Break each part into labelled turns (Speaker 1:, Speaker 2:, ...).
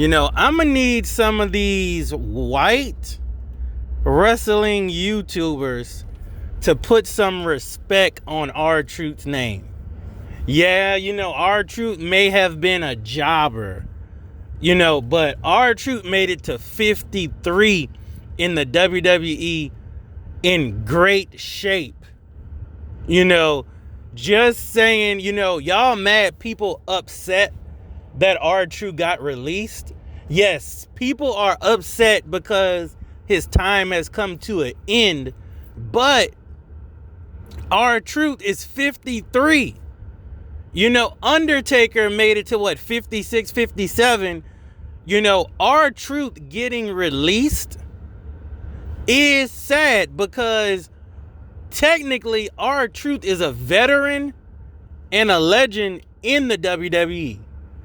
Speaker 1: I'm gonna need some of these white wrestling YouTubers to put some respect on R-Truth's name. Yeah, R-Truth may have been a jobber, but R-Truth made it to 53 in the WWE in great shape. Just saying, y'all mad people upset that R-Truth got released. Yes, people are upset because his time has come to an end, but R-Truth is 53. Undertaker made it to 56, 57. R-Truth getting released is sad because technically R-Truth is a veteran and a legend in the WWE.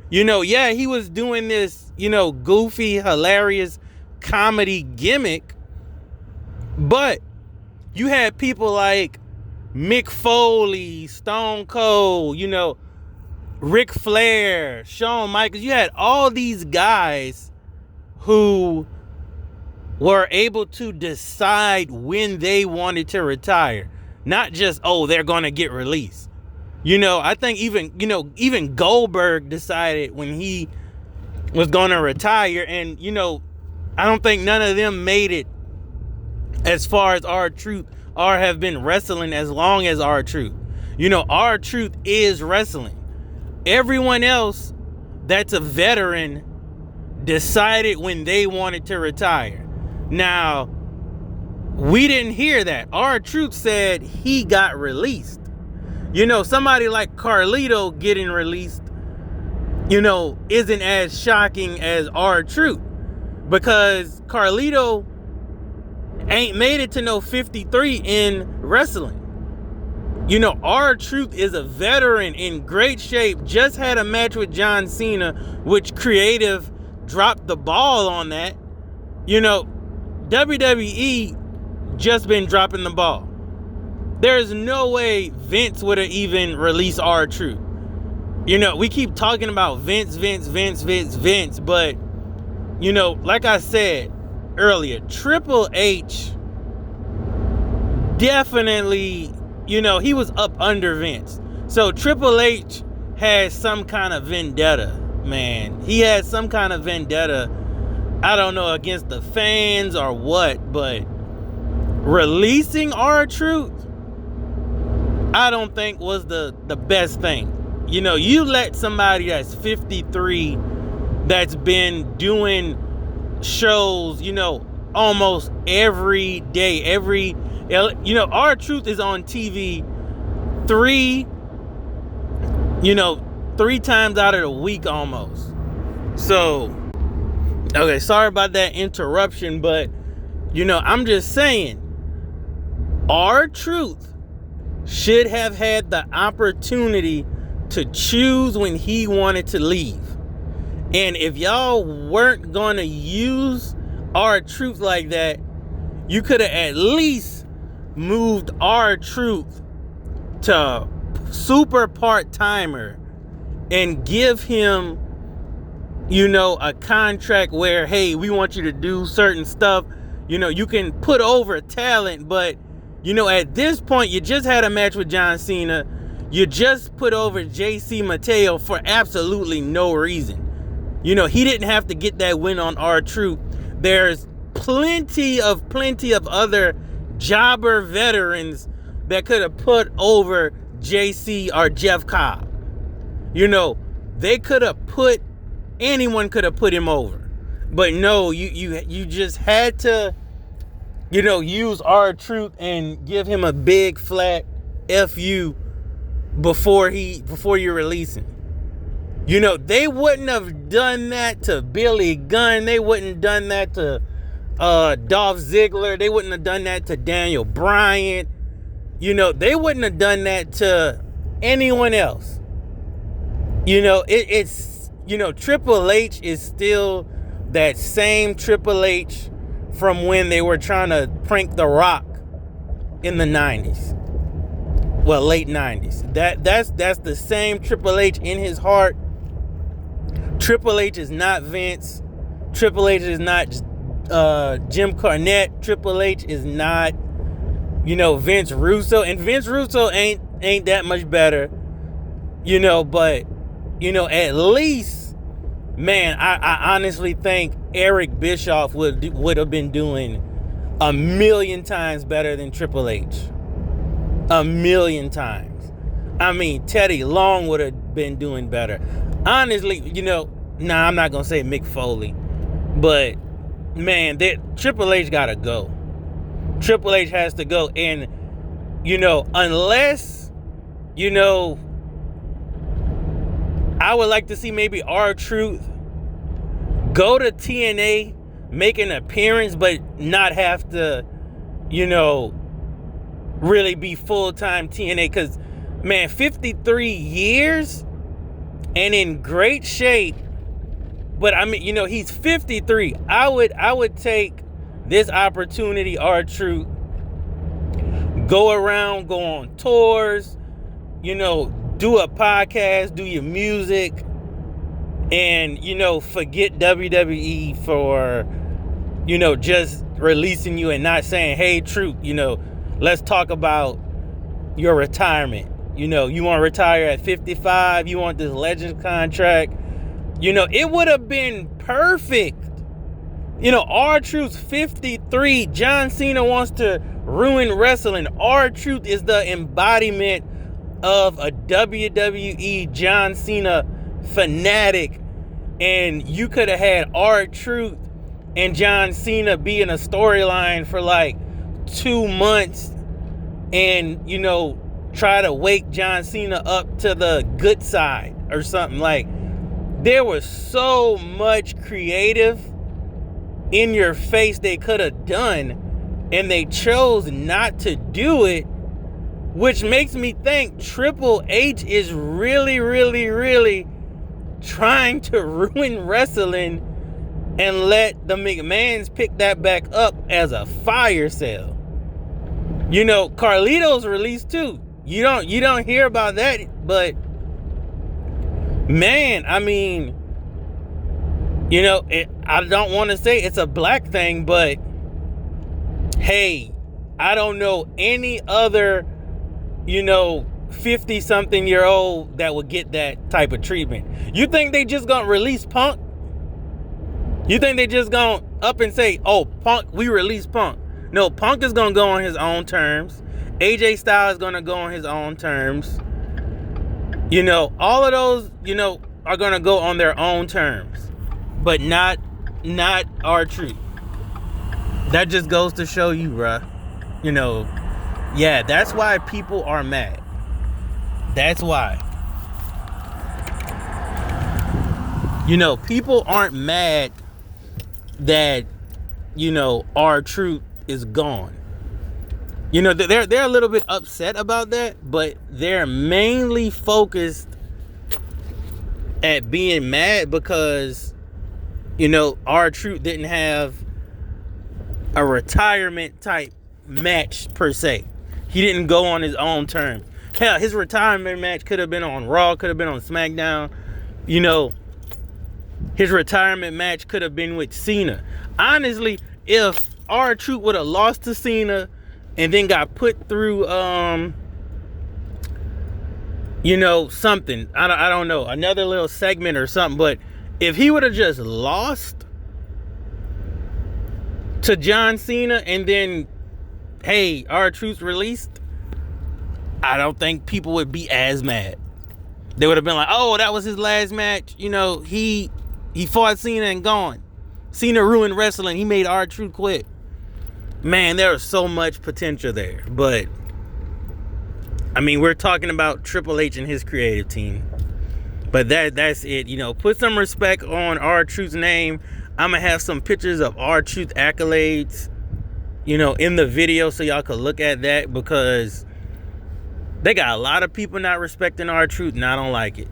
Speaker 1: He was doing this, goofy, hilarious comedy gimmick, but you had people like Mick Foley, Stone Cold, Ric Flair, Shawn Michaels. You had all these guys who were able to decide when they wanted to retire. Not just, they're going to get released. I think even Goldberg decided when he was going to retire. And, I don't think none of them made it as far as R-Truth or have been wrestling as long as R-Truth. R-Truth is wrestling. Everyone else that's a veteran decided when they wanted to retire. Now, we didn't hear that. R-Truth said he got released. Somebody like Carlito getting released, isn't as shocking as R-Truth, because Carlito ain't made it to no 53 in wrestling. R-Truth is a veteran in great shape. Just had a match with John Cena, which creative dropped the ball on that. WWE just been dropping the ball. There's no way Vince would have even released R-Truth. We keep talking about Vince, but, like I said earlier, Triple H definitely, he was up under Vince. So Triple H has some kind of vendetta, man. He has some kind of vendetta, I don't know, against the fans or what, but releasing R-Truth, I don't think was the best thing. You let somebody that's 53, that's been doing shows, almost every day, R-Truth is on TV three times out of the week almost. So, okay, sorry about that interruption, but, I'm just saying, R-Truth should have had the opportunity to choose when he wanted to leave. And if y'all weren't going to use R-Truth like that, you could have at least moved R-Truth to super part-timer and give him, a contract where, hey, we want you to do certain stuff. You can put over talent, but at this point, you just had a match with John Cena. You just put over JC Mateo for absolutely no reason. He didn't have to get that win on R-Truth. There's plenty of other jobber veterans that could have put over JC or Jeff Cobb. They could have anyone could have put him over. But no, you just had to, use R-Truth and give him a big flat FU before you release him. They wouldn't have done that to Billy Gunn. They wouldn't have done that to Dolph Ziggler. They wouldn't have done that to Daniel Bryan. They wouldn't have done that to anyone else. It's Triple H is still that same Triple H from when they were trying to prank The Rock in the 90s. Well, late 90s. That's the same Triple H in his heart. Triple H is not Vince. Triple H is not Jim Cornette. Triple H is not, Vince Russo. And Vince Russo ain't that much better, but, at least, man, I honestly think Eric Bischoff would have been doing 1,000,000 times better than Triple H. 1,000,000 times. I mean, Teddy Long would have been doing better. Honestly, I'm not going to say Mick Foley. But, man, Triple H got to go. Triple H has to go. And, unless, I would like to see maybe R-Truth go to TNA, make an appearance, but not have to, really be full-time TNA. Because, man, 53 years and in great shape. But, I mean, he's 53. I would take this opportunity, R-Truth, go around, go on tours, do a podcast, do your music, and, forget WWE for, just releasing you and not saying, hey, Truth, let's talk about your retirement. You want to retire at 55, you want this Legends contract. It would have been perfect. R-Truth's 53. John Cena wants to ruin wrestling. R-Truth is the embodiment of a WWE John Cena fanatic. And you could have had R-Truth and John Cena be in a storyline for like 2 months and, try to wake John Cena up to the good side or something. Like, there was so much creative in your face they could have done, and they chose not to do it, which makes me think Triple H is really, really, really trying to ruin wrestling and let the McMahons pick that back up as a fire sale. Carlito's released too. You don't hear about that, but man, I mean, I don't want to say it's a black thing, but hey, I don't know any other, 50-something-year-old that would get that type of treatment. You think they just gonna release Punk? You think they just gonna up and say, oh, Punk, we release Punk? No, Punk is gonna go on his own terms. AJ Styles is gonna go on his own terms. All of those, are gonna go on their own terms, but not R-Truth. That just goes to show you, bruh. Yeah, that's why people are mad. That's why. People aren't mad that, R-Truth is gone. They're a little bit upset about that, but they're mainly focused at being mad because, R-Truth didn't have a retirement type match per se. He didn't go on his own terms. Hell, his retirement match could have been on Raw, could have been on SmackDown. His retirement match could have been with Cena. Honestly, if R-Truth would have lost to Cena and then got put through, something. I don't know, another little segment or something. But if he would have just lost to John Cena and then, hey, R-Truth released, I don't think people would be as mad. They would have been like, oh, that was his last match. He fought Cena and gone. Cena ruined wrestling. He made R-Truth quit. Man, there was so much potential there. But, I mean, we're talking about Triple H and his creative team. But that's it. Put some respect on R-Truth's name. I'm going to have some pictures of R-Truth accolades, in the video so y'all can look at that, because they got a lot of people not respecting R-Truth, and I don't like it.